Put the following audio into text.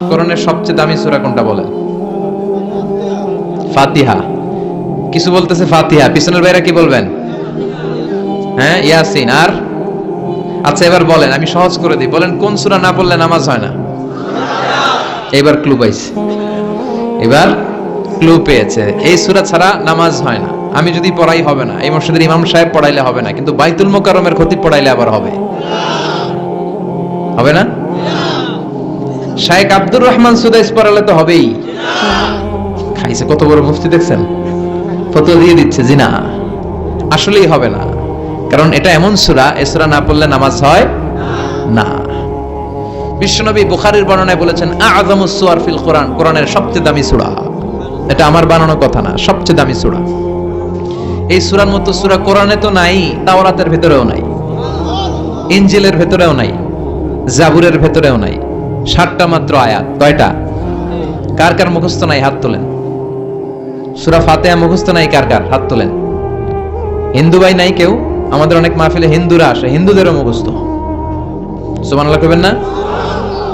কোরআনের সবচেয়ে দামি সূরা কোনটা বলেন? ফাতিহা। কিছু বলতেছে ফাতিহা, পিছনের ভাইরা কি বলবেন? হ্যাঁ, ইয়াসিন। আর আচ্ছা, এবার বলেন, আমি সহজ করে দিই, বলেন কোন সূরা না পড়লে নামাজ হয় না? এবার ক্লু পাইছে, এবার ক্লু পেয়েছে। এই সূরা ছাড়া নামাজ হয় না। আমি যদি পড়াই হবে না, এই মসজিদের ইমাম সাহেব পড়াইলে হবে না, কিন্তু বাইতুল মোকাররমের খতিব পড়াইলে আবার হবে। হবে না? শায়েখ আব্দুর রহমান সুদাইস পড়ালে তো হবেই। খাইছে কত বড় মুফতি দেখছেন, ফতোয়া দিয়ে দিচ্ছে জি না, আসলেই হবে না। কারণ এটা এমন সূরা, এই সূরা না পড়লে নামাজ হয় না। বিশ্বনবী বুখারীর বর্ণনায় বলেছেন আ'যামুস সুওয়ার ফিল কোরআন, কোরআনের সবচেয়ে দামি সূরা। এটা আমার বানানো কথা না, সবচেয়ে দামি সূরা। এই সূরার মতো সূরা কোরআনে তো নাই, তাওরাতের ভেতরেও নাই, ইনজিলের ভেতরেও নাই, জাবুরের ভেতরেও নাই। 60টা মাত্র আয়াত। কয়টা? কার কার মুখস্থ নাই হাত তোলেন। সূরা ফাতিহা মুখস্থ নাই কার কার? হাত তোলেন। হিন্দু ভাই নাই কেউ? আমাদের অনেক মাহফিলে হিন্দুরা আসে, হিন্দুদেরও মুখস্থ। সুবহানাল্লাহ কইবেন না?